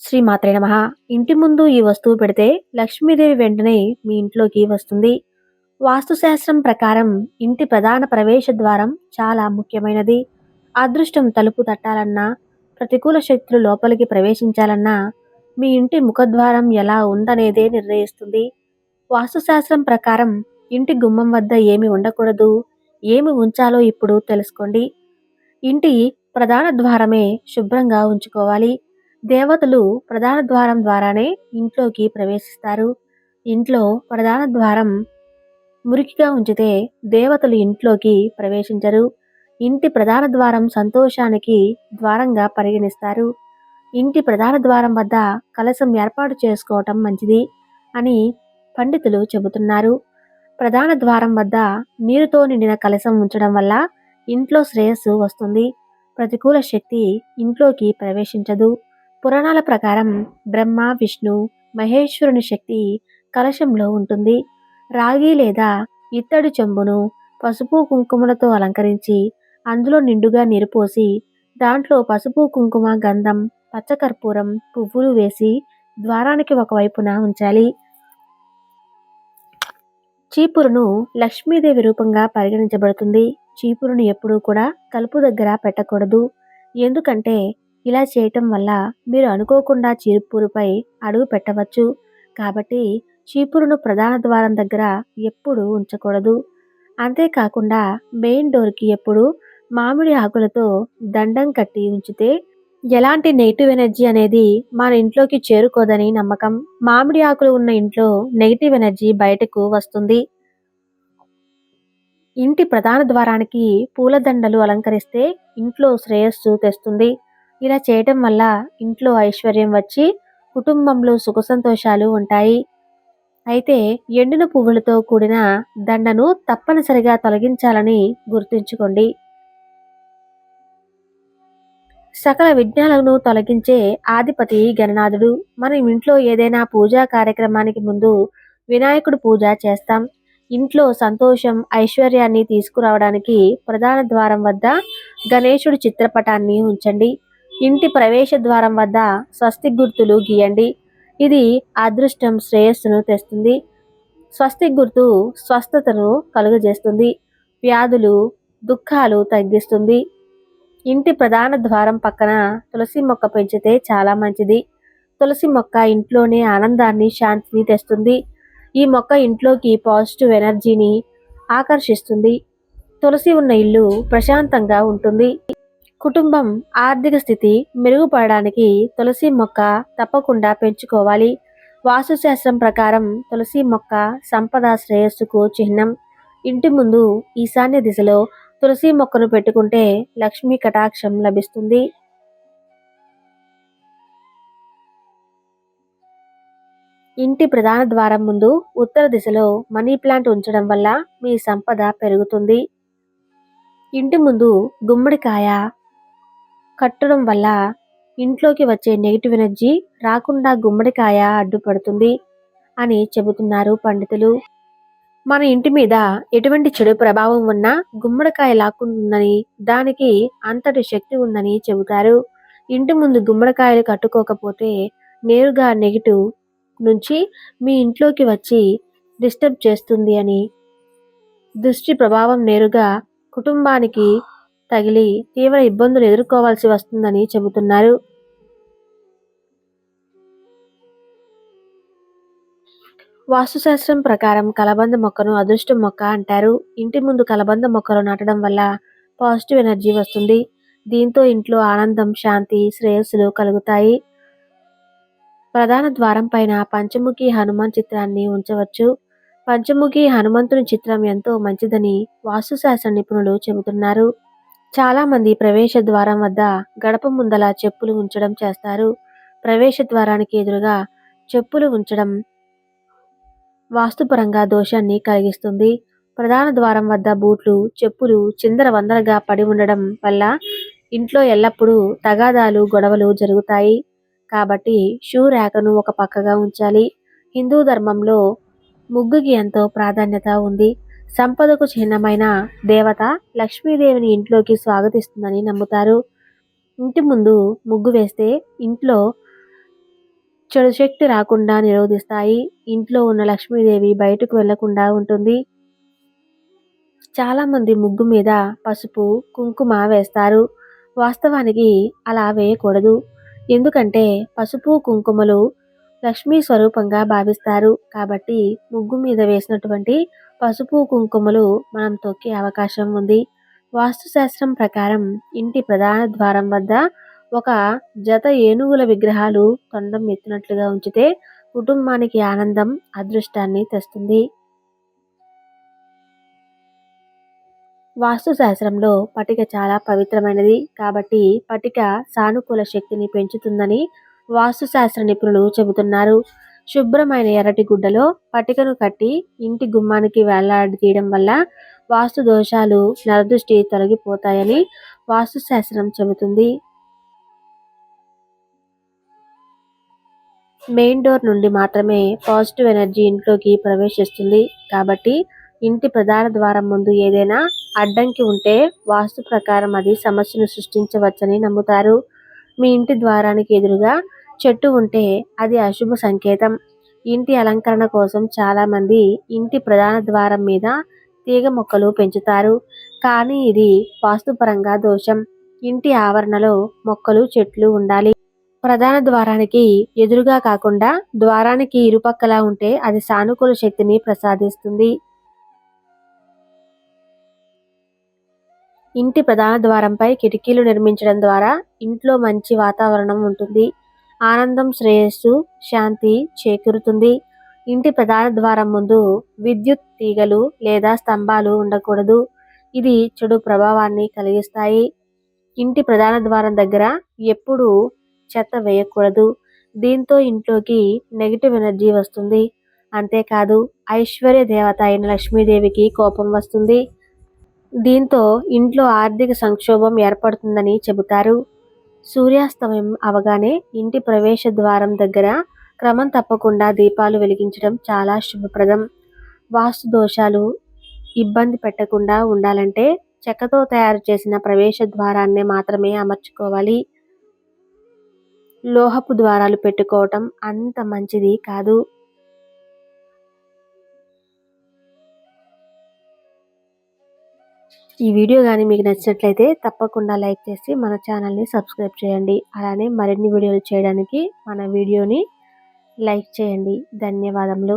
శ్రీమాత్రే నమః. ఇంటి ముందు ఈ వస్తువు పెడితే లక్ష్మీదేవి వెంటనే మీ ఇంట్లోకి వస్తుంది. వాస్తుశాస్త్రం ప్రకారం ఇంటి ప్రధాన ప్రవేశ ద్వారం చాలా ముఖ్యమైనది. అదృష్టం తలుపు తట్టాలన్నా, ప్రతికూల శక్తులు లోపలికి ప్రవేశించాలన్నా మీ ఇంటి ముఖద్వారం ఎలా ఉందనేదే నిర్ణయిస్తుంది. వాస్తుశాస్త్రం ప్రకారం ఇంటి గుమ్మం వద్ద ఏమి ఉండకూడదు, ఏమి ఉంచాలో ఇప్పుడు తెలుసుకోండి. ఇంటి ప్రధాన ద్వారమే శుభ్రంగా ఉంచుకోవాలి. దేవతలు ప్రధాన ద్వారం ద్వారానే ఇంట్లోకి ప్రవేశిస్తారు. ఇంట్లో ప్రధాన ద్వారం మురికిగా ఉంచితే దేవతలు ఇంట్లోకి ప్రవేశించరు. ఇంటి ప్రధాన ద్వారం సంతోషానికి ద్వారంగా పరిగణిస్తారు. ఇంటి ప్రధాన ద్వారం వద్ద కలశం ఏర్పాటు చేసుకోవటం మంచిది అని పండితులు చెబుతున్నారు. ప్రధాన ద్వారం వద్ద నీరుతో నిండిన కలశం ఉంచడం వల్ల ఇంట్లో శ్రేయస్సు వస్తుంది. ప్రతికూల శక్తి ఇంట్లోకి ప్రవేశించదు. పురాణాల ప్రకారం బ్రహ్మ, విష్ణు, మహేశ్వరుని శక్తి కలశంలో ఉంటుంది. రాగి లేదా ఇత్తడి చెంబును పసుపు కుంకుమలతో అలంకరించి అందులో నిండుగా నీరు పోసి దాంట్లో పసుపు కుంకుమ, గంధం, పచ్చకర్పూరం, పువ్వులు వేసి ద్వారానికి ఒకవైపున ఉంచాలి. చీపురును లక్ష్మీదేవి రూపంగా పరిగణించబడుతుంది. చీపురును ఎప్పుడూ కూడా తలుపు దగ్గర పెట్టకూడదు. ఎందుకంటే ఇలా చేయటం వల్ల మీరు అనుకోకుండా చీపురుపై అడుగు పెట్టవచ్చు. కాబట్టి చీపురును ప్రధాన ద్వారం దగ్గర ఎప్పుడూ ఉంచకూడదు. అంతేకాకుండా మెయిన్ డోర్కి ఎప్పుడు మామిడి ఆకులతో దండం కట్టి ఉంచితే ఎలాంటి నెగిటివ్ ఎనర్జీ అనేది మన ఇంట్లోకి చేరుకోదని నమ్మకం. మామిడి ఆకులు ఉన్న ఇంట్లో నెగిటివ్ ఎనర్జీ బయటకు వస్తుంది. ఇంటి ప్రధాన ద్వారానికి పూలదండలు అలంకరిస్తే ఇంట్లో శ్రేయస్సు తెస్తుంది. ఇలా చేయటం వల్ల ఇంట్లో ఐశ్వర్యం వచ్చి కుటుంబంలో సుఖ సంతోషాలు ఉంటాయి. అయితే ఎండిన పువ్వులతో కూడిన దండను తప్పనిసరిగా తొలగించాలని గుర్తుంచుకోండి. సకల విఘ్నాలను తొలగించే ఆధిపతి గణనాథుడు. మనం ఇంట్లో ఏదైనా పూజా కార్యక్రమానికి ముందు వినాయకుడు పూజ చేస్తాం. ఇంట్లో సంతోషం, ఐశ్వర్యాన్ని తీసుకురావడానికి ప్రధాన ద్వారం వద్ద గణేశుడి చిత్రపటాన్ని ఉంచండి. ఇంటి ప్రవేశ ద్వారం వద్ద స్వస్తిక్ గుర్తులు గీయండి. ఇది అదృష్టం, శ్రేయస్సును తెస్తుంది. స్వస్తిక్ గుర్తు స్వస్థతను కలుగజేస్తుంది. వ్యాధులు, దుఃఖాలు తగ్గిస్తుంది. ఇంటి ప్రధాన ద్వారం పక్కన తులసి మొక్క పెంచితే చాలా మంచిది. తులసి మొక్క ఇంట్లోనే ఆనందాన్ని, శాంతిని తెస్తుంది. ఈ మొక్క ఇంట్లోకి పాజిటివ్ ఎనర్జీని ఆకర్షిస్తుంది. తులసి ఉన్న ఇల్లు ప్రశాంతంగా ఉంటుంది. కుటుంబం ఆర్థిక స్థితి మెరుగుపడడానికి తులసి మొక్క తప్పకుండా పెంచుకోవాలి. వాస్తుశాస్త్రం ప్రకారం తులసి మొక్క సంపద, శ్రేయస్సుకు చిహ్నం. ఇంటి ముందు ఈశాన్య దిశలో తులసి మొక్కను పెట్టుకుంటే లక్ష్మీ కటాక్షం లభిస్తుంది. ఇంటి ప్రధాన ద్వారం ముందు ఉత్తర దిశలో మనీ ప్లాంట్ ఉంచడం వల్ల మీ సంపద పెరుగుతుంది. ఇంటి ముందు గుమ్మడికాయ కట్టడం వల్ల ఇంట్లోకి వచ్చే నెగిటివ్ ఎనర్జీ రాకుండా గుమ్మడికాయ అడ్డుపడుతుంది అని చెబుతున్నారు పండితులు. మన ఇంటి మీద ఎటువంటి చెడు ప్రభావం ఉన్నా గుమ్మడికాయ లాక్కుంటుందని, దానికి అంతటి శక్తి ఉందని చెబుతారు. ఇంటి ముందు గుమ్మడికాయలు కట్టుకోకపోతే నేరుగా నెగిటివ్ నుంచి మీ ఇంట్లోకి వచ్చి డిస్టర్బ్ చేస్తుంది అని, దృష్టి ప్రభావం నేరుగా కుటుంబానికి తగిలి తీవ్ర ఇబ్బందులు ఎదుర్కోవాల్సి వస్తుందని చెబుతున్నారు. వాస్తుశాస్త్రం ప్రకారం కలబంద మొక్కను అదృష్టం మొక్క అంటారు. ఇంటి ముందు కలబంద మొక్కలు నాటడం వల్ల పాజిటివ్ ఎనర్జీ వస్తుంది. దీంతో ఇంట్లో ఆనందం, శాంతి, శ్రేయస్సులు కలుగుతాయి. ప్రధాన ద్వారం పైన పంచముఖి హనుమాన్ చిత్రాన్ని ఉంచవచ్చు. పంచముఖి హనుమంతుని చిత్రం ఎంతో మంచిదని వాస్తుశాస్త్ర నిపుణులు చెబుతున్నారు. చాలా మంది ప్రవేశ ద్వారం వద్ద గడప ముందల చెప్పులు ఉంచడం చేస్తారు. ప్రవేశ ద్వారానికి ఎదురుగా చెప్పులు ఉంచడం వాస్తుపరంగా దోషాన్ని కలిగిస్తుంది. ప్రధాన ద్వారం వద్ద బూట్లు, చెప్పులు చిందర వందరగా పడి ఉండడం వల్ల ఇంట్లో ఎల్లప్పుడూ తగాదాలు, గొడవలు జరుగుతాయి. కాబట్టి షూ ర్యాక్ను ఒక పక్కగా ఉంచాలి. హిందూ ధర్మంలో ముగ్గుకి ఎంతో ప్రాధాన్యత ఉంది. సంపదకు చిహ్నమైన దేవత లక్ష్మీదేవిని ఇంట్లోకి స్వాగతిస్తుందని నమ్ముతారు. ఇంటి ముందు ముగ్గు వేస్తే ఇంట్లో చెడు శక్తి రాకుండా నిరోధిస్తాయి. ఇంట్లో ఉన్న లక్ష్మీదేవి బయటకు వెళ్లకుండా ఉంటుంది. చాలామంది ముగ్గు మీద పసుపు, కుంకుమ వేస్తారు. వాస్తవానికి అలా వేయకూడదు. ఎందుకంటే పసుపు, కుంకుమలు లక్ష్మీ స్వరూపంగా భావిస్తారు. కాబట్టి ముగ్గు మీద వేసినటువంటి పసుపు, కుంకుమలు మనం తొక్కే అవకాశం ఉంది. వాస్తుశాస్త్రం ప్రకారం ఇంటి ప్రధాన ద్వారం వద్ద ఒక జత ఏనుగుల విగ్రహాలు తొండం ఎత్తినట్లుగా ఉంచితే కుటుంబానికి ఆనందం, అదృష్టాన్ని తెస్తుంది. వాస్తుశాస్త్రంలో పటిక చాలా పవిత్రమైనది. కాబట్టి పటిక సానుకూల శక్తిని పెంచుతుందని వాస్తుశాస్త్ర నిపుణులు చెబుతున్నారు. శుభ్రమైన ఎర్రటి గుడ్డలో పటికను కట్టి ఇంటి గుమ్మానికి వేలాడదీయడం వల్ల వాస్తు దోషాలు, నరదృష్టి తొలగిపోతాయని వాస్తుశాస్త్రం చెబుతుంది. మెయిన్ డోర్ నుండి మాత్రమే పాజిటివ్ ఎనర్జీ ఇంట్లోకి ప్రవేశిస్తుంది. కాబట్టి ఇంటి ప్రధాన ద్వారం ముందు ఏదైనా అడ్డంకి ఉంటే వాస్తు ప్రకారం అది సమస్యను సృష్టించవచ్చని నమ్ముతారు. మీ ఇంటి ద్వారానికి ఎదురుగా చెట్టు ఉంటే అది అశుభ సంకేతం. ఇంటి అలంకరణ కోసం చాలామంది ఇంటి ప్రధాన ద్వారం మీద తీగ మొక్కలు పెంచుతారు. కానీ ఇది వాస్తుపరంగా దోషం. ఇంటి ఆవరణలో మొక్కలు, చెట్లు ఉండాలి. ప్రధాన ద్వారానికి ఎదురుగా కాకుండా ద్వారానికి ఇరుపక్కలా ఉంటే అది సానుకూల శక్తిని ప్రసాదిస్తుంది. ఇంటి ప్రధాన ద్వారంపై కిటికీలు నిర్మించడం ద్వారా ఇంట్లో మంచి వాతావరణం ఉంటుంది. ఆనందం, శ్రేయస్సు, శాంతి చేకూరుతుంది. ఇంటి ప్రధాన ద్వారం ముందు విద్యుత్ తీగలు లేదా స్తంభాలు ఉండకూడదు. ఇది చెడు ప్రభావాన్ని కలిగిస్తాయి. ఇంటి ప్రధాన ద్వారం దగ్గర ఎప్పుడూ చెత్త వేయకూడదు. దీంతో ఇంట్లోకి నెగిటివ్ ఎనర్జీ వస్తుంది. అంతేకాదు ఐశ్వర్య దేవత అయిన లక్ష్మీదేవికి కోపం వస్తుంది. దీంతో ఇంట్లో ఆర్థిక సంక్షోభం ఏర్పడుతుందని చెబుతారు. సూర్యాస్తమయం అవగానే ఇంటి ప్రవేశ ద్వారం దగ్గర క్రమం తప్పకుండా దీపాలు వెలిగించడం చాలా శుభప్రదం. వాస్తు దోషాలు ఇబ్బంది పెట్టకుండా ఉండాలంటే చెక్కతో తయారు చేసిన ప్రవేశ ద్వారాన్ని మాత్రమే అమర్చుకోవాలి. లోహపు ద్వారాలు పెట్టుకోవటం అంత మంచిది కాదు. ఈ వీడియో కానీ మీకు నచ్చినట్లయితే తప్పకుండా లైక్ చేసి మన ఛానల్ని సబ్స్క్రైబ్ చేయండి. అలానే మరిన్ని వీడియోలు చేయడానికి మన వీడియోని లైక్ చేయండి. ధన్యవాదములు.